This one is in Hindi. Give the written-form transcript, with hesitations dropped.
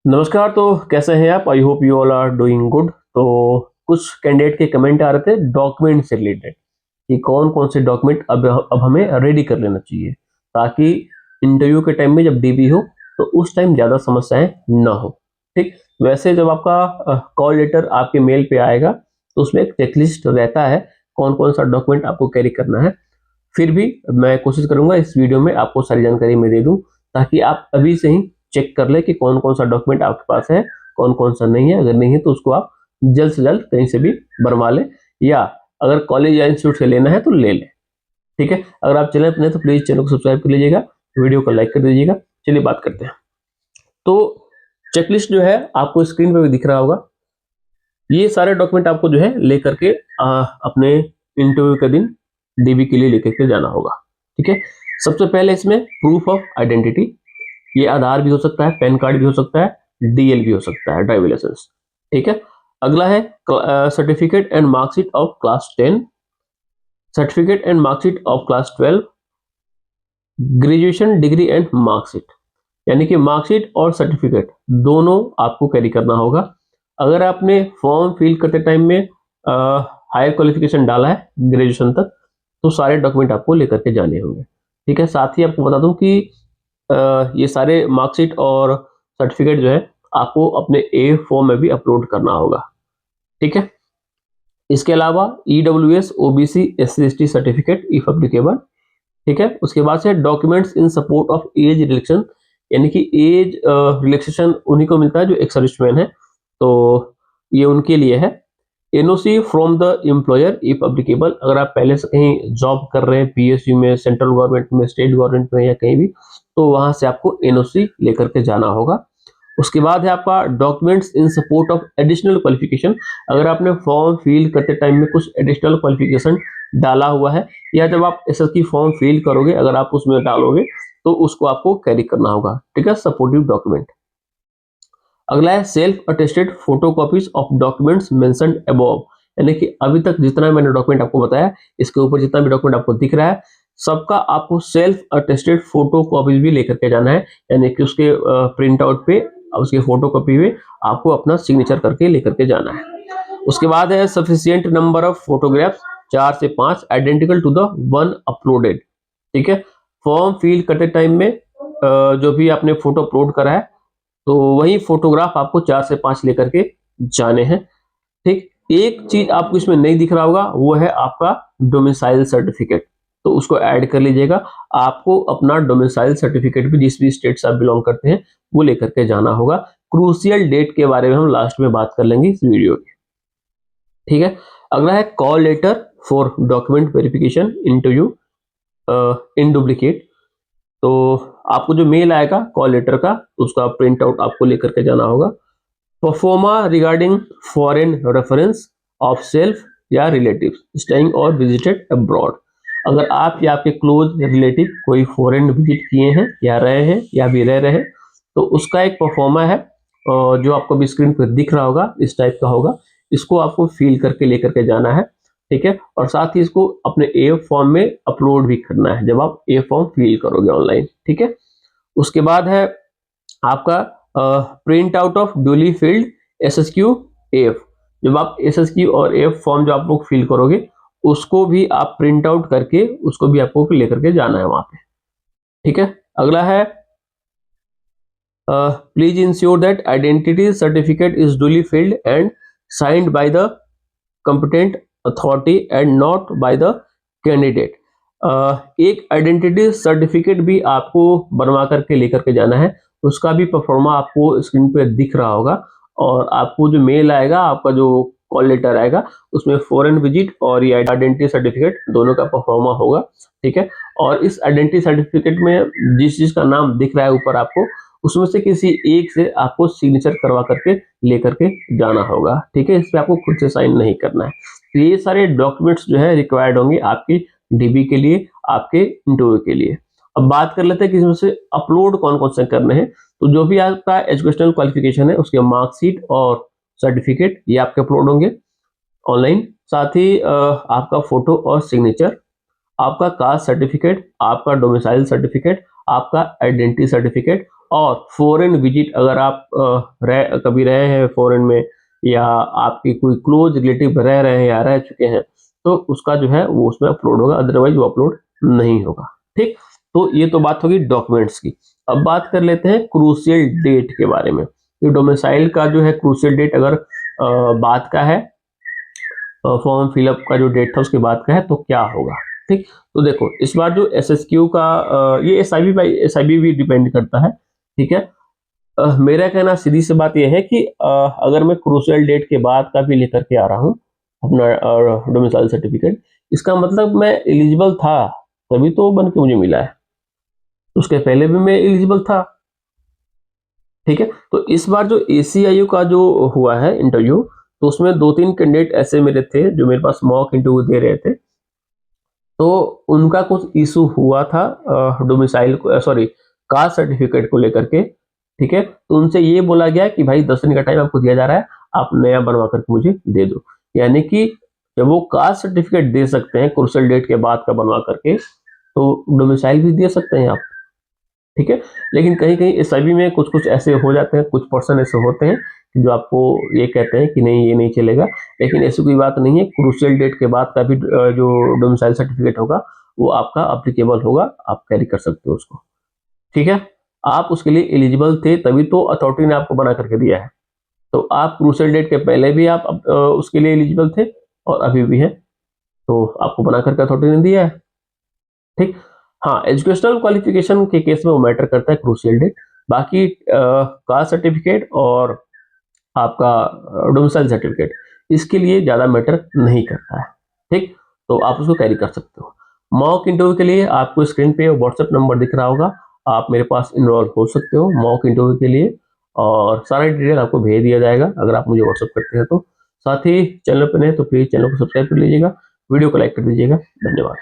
नमस्कार। तो कैसे हैं आप? I hope you all are doing good. तो कुछ कैंडिडेट के कमेंट आ रहे थे डॉक्यूमेंट से रिलेटेड कि कौन कौन से डॉक्यूमेंट अब हमें रेडी कर लेना चाहिए ताकि इंटरव्यू के टाइम में जब डीबी हो तो उस टाइम ज़्यादा समस्याएं ना हो। ठीक, वैसे जब आपका कॉल लेटर आपके मेल पे आएगा तो उसमें एक चेकलिस्ट रहता है कौन कौन सा डॉक्यूमेंट आपको कैरी करना है। फिर भी मैं कोशिश करूंगा इस वीडियो में आपको सारी जानकारी मैं दे दूं ताकि आप अभी से ही चेक कर ले कि कौन कौन सा डॉक्यूमेंट आपके पास है, कौन कौन सा नहीं है। अगर नहीं है तो उसको आप जल्द से जल्द कहीं से भी बनवा लें, या अगर कॉलेज या इंस्टीट्यूट से लेना है तो ले लें। ठीक है, अगर आप चैनल पर नए तो प्लीज चैनल को सब्सक्राइब कर लीजिएगा, वीडियो को लाइक कर दीजिएगा। चलिए बात करते हैं। तो चेकलिस्ट जो है आपको स्क्रीन पर भी दिख रहा होगा। ये सारे डॉक्यूमेंट आपको जो है लेकर के अपने इंटरव्यू के दिन डीबी के लिए लेकर के जाना होगा। ठीक है, सबसे पहले इसमें प्रूफ ऑफ आइडेंटिटी, ये आधार भी हो सकता है, पैन कार्ड भी हो सकता है, डीएल भी हो सकता है, ड्राइविंग लाइसेंस। ठीक है, अगला है certificate and marksheet of class 10, certificate and marksheet of class 12, graduation degree and marksheet, यानी कि मार्कशीट और सर्टिफिकेट दोनों आपको कैरी करना होगा। अगर आपने फॉर्म फिल करते टाइम में हायर क्वालिफिकेशन डाला है ग्रेजुएशन तक तो सारे डॉक्यूमेंट आपको लेकर के जाने होंगे। ठीक है, साथ ही आपको बता दूं कि ये सारे मार्कशीट और सर्टिफिकेट जो है आपको अपने ए फॉर्म में भी अपलोड करना होगा। ठीक है, इसके अलावा EWS OBC SC ST certificate if applicable. ठीक है, उसके बाद से documents in support of age relaxation, यानी कि एज रिलैक्सेशन उन्हीं को मिलता है जो एक सर्विसमैन है, तो ये उनके लिए है। NOC from the employer if applicable, अगर आप पहले से कहीं जॉब कर रहे हैं पीएसयू में, सेंट्रल गवर्नमेंट में, स्टेट गवर्नमेंट में या कहीं भी, तो वहां से आपको एनओसी लेकर के जाना होगा। उसके बाद है आपका documents in support of additional qualification, अगर आपने फॉर्म फिल करते टाइम में कुछ एडिशनल क्वालिफिकेशन डाला हुआ है या जब आप एसएस की फॉर्म फिल करोगे अगर आप उसमें डालोगे तो उसको आपको कैरी करना होगा। ठीक है, सपोर्टिव डॉक्यूमेंट। अगला है self attested photocopies of documents mentioned above, यानी कि अभी तक जितना मैंने डॉक्यूमेंट आपको बताया इसके ऊपर जितना भी डॉक्यूमेंट आपको दिख रहा है सबका आपको सेल्फ अटेस्टेड फोटोकॉपीज भी लेकर के जाना है, यानी कि उसके प्रिंट आउट पे उसके फोटोकॉपी में आपको अपना सिग्नेचर करके लेकर के जाना है। उसके बाद है सफिशिएंट नंबर ऑफ फोटोग्राफ्स, 4 से 5 identical to the one uploaded. ठीक है, फॉर्म फिल करते टाइम में जो भी आपने फोटो अपलोड करा है तो वही फोटोग्राफ आपको 4 से 5 लेकर के जाने हैं। ठीक, एक चीज आपको इसमें नहीं दिख रहा होगा वो है आपका डोमिसाइल सर्टिफिकेट, तो उसको ऐड कर लीजिएगा। आपको अपना डोमिसाइल सर्टिफिकेट भी जिस भी स्टेट से आप बिलोंग करते हैं वो लेकर के जाना होगा। क्रूशियल डेट के बारे में हम लास्ट में बात कर लेंगे इस वीडियो में। ठीक है, अगला है call letter for document verification interview in duplicate, तो आपको जो मेल आएगा कॉल लेटर का उसका प्रिंट आउट आपको लेकर के जाना होगा। Pro forma regarding foreign reference of self या रिलेटिव स्टेइंग और विजिटेड अब्रॉड, अगर आप या आपके क्लोज रिलेटिव कोई फॉरेन विजिट किए हैं या रहे हैं या भी रह रहे हैं तो उसका एक परफॉर्मा है जो आपको भी स्क्रीन पर दिख रहा होगा, इस टाइप का होगा। इसको आपको फिल करके लेकर के जाना है। ठीक है, और साथ ही इसको अपने ए फॉर्म में अपलोड भी करना है जब आप ए फॉर्म फिल करोगे ऑनलाइन। ठीक है, उसके बाद है आपका print out of duly filled SSQ F, जब आप एसएसक्यू और एफ फॉर्म जो आप लोग फिल करोगे उसको भी आप प्रिंट आउट करके उसको भी आपको लेकर के जाना है वहां पे। ठीक है, अगला है please ensure that identity certificate is duly filled and signed by the competent authority and not by the candidate। एक आइडेंटिटी सर्टिफिकेट भी आपको बनवा करके लेकर के जाना है, उसका भी परफॉर्मा आपको स्क्रीन पे दिख रहा होगा। और आपको जो मेल आएगा, आपका जो कॉल लेटर आएगा उसमें फॉरेन विजिट और ये आइडेंटिटी सर्टिफिकेट दोनों का परफॉर्मा होगा। ठीक है, और इस आइडेंटिटी सर्टिफिकेट में जिस चीज का नाम दिख रहा है ऊपर आपको उसमें से किसी एक से आपको सिग्नेचर करवा करके लेकर के जाना होगा। ठीक है, इस पे आपको खुद से साइन नहीं करना है। तो ये सारे डॉक्यूमेंट्स जो है रिक्वायर्ड होंगे आपकी डीबी के लिए, आपके इंटरव्यू के लिए। अब बात कर लेते हैं कि इसमें से अपलोड कौन कौन से करने हैं। तो जो भी आपका एजुकेशनल क्वालिफिकेशन है उसके मार्कशीट और सर्टिफिकेट ये आपके अपलोड होंगे ऑनलाइन। साथ ही आपका फोटो और सिग्नेचर, आपका कास्ट सर्टिफिकेट, आपका डोमिसाइल सर्टिफिकेट, आपका आइडेंटिटी सर्टिफिकेट और फॉरेन विजिट, अगर आप कभी रहे हैं फॉरेन में या आपके कोई क्लोज रिलेटिव रह रहे हैं या रह चुके हैं, तो उसका जो है वो उसमें अपलोड होगा, अदरवाइज वो अपलोड नहीं होगा। ठीक, तो ये तो बात होगी डॉक्यूमेंट्स की। अब बात कर लेते हैं क्रूशियल डेट के बारे में। ये डोमिसाइल का जो है क्रूशियल डेट अगर बात का है, फॉर्म फिलअप का जो डेट था उसके बाद का है, तो क्या होगा। ठीक, तो देखो इस बार जो एसएसक्यू का ये एसआईबी भी डिपेंड करता है। ठीक है, मेरा कहना सीधी सी बात यह है कि अगर मैं क्रूशियल डेट के बाद का भी लेकर के आ रहा हूँ अपना डोमिसाइल सर्टिफिकेट, इसका मतलब मैं एलिजिबल था, तभी तो बन के मुझे मिला है, उसके पहले भी मैं एलिजिबल था। ठीक है, तो इस बार जो एसीआईयू का जो हुआ है इंटरव्यू, तो उसमें 2-3 कैंडिडेट ऐसे मेरे थे जो मेरे पास मॉक इंटरव्यू दे रहे थे, तो उनका कुछ इशू हुआ था डोमिसाइल को, सॉरी, कास्ट सर्टिफिकेट को लेकर के। ठीक है, तो उनसे ये बोला गया कि भाई 10 दिन का टाइम आपको दिया जा रहा है, आप नया बनवा करके मुझे दे दो। यानी कि जब वो कास्ट सर्टिफिकेट दे सकते हैं क्रूशियल डेट के बाद का बनवा करके, तो डोमिसाइल भी दे सकते हैं आप। ठीक है, लेकिन कहीं कहीं एसआईबी में कुछ कुछ ऐसे हो जाते हैं, कुछ पर्सन ऐसे होते हैं कि जो आपको ये कहते हैं कि नहीं ये नहीं चलेगा, लेकिन ऐसी कोई बात नहीं है। क्रूशियल डेट के बाद का भी जो डोमिसाइल सर्टिफिकेट होगा वो आपका अप्लीकेबल होगा, आप कैरी कर सकते हो उसको। ठीक है, आप उसके लिए एलिजिबल थे तभी तो अथॉरिटी ने आपको बना करके दिया है। तो आप क्रूशियल डेट के पहले भी आप उसके लिए एलिजिबल थे और अभी भी हैं, तो आपको बना करके अथॉरिटी ने दिया है। ठीक, हाँ, एजुकेशनल क्वालिफिकेशन के केस में वो मैटर करता है क्रूशियल डेट, बाकी कास्ट सर्टिफिकेट और आपका डोमिसाइल सर्टिफिकेट इसके लिए ज़्यादा मैटर नहीं करता है। ठीक, तो आप उसको कैरी कर सकते हो। मॉक इंटरव्यू के लिए आपको स्क्रीन पे व्हाट्सएप नंबर दिख रहा होगा, आप मेरे पास इनरोल हो सकते हो मॉक इंटरव्यू के लिए, और सारा डिटेल आपको भेज दिया जाएगा अगर आप मुझे व्हाट्सएप करते हैं तो। साथ ही चैनल पर नहीं तो प्लीज़ चैनल को सब्सक्राइब कर लीजिएगा, वीडियो को लाइक कर दीजिएगा। धन्यवाद।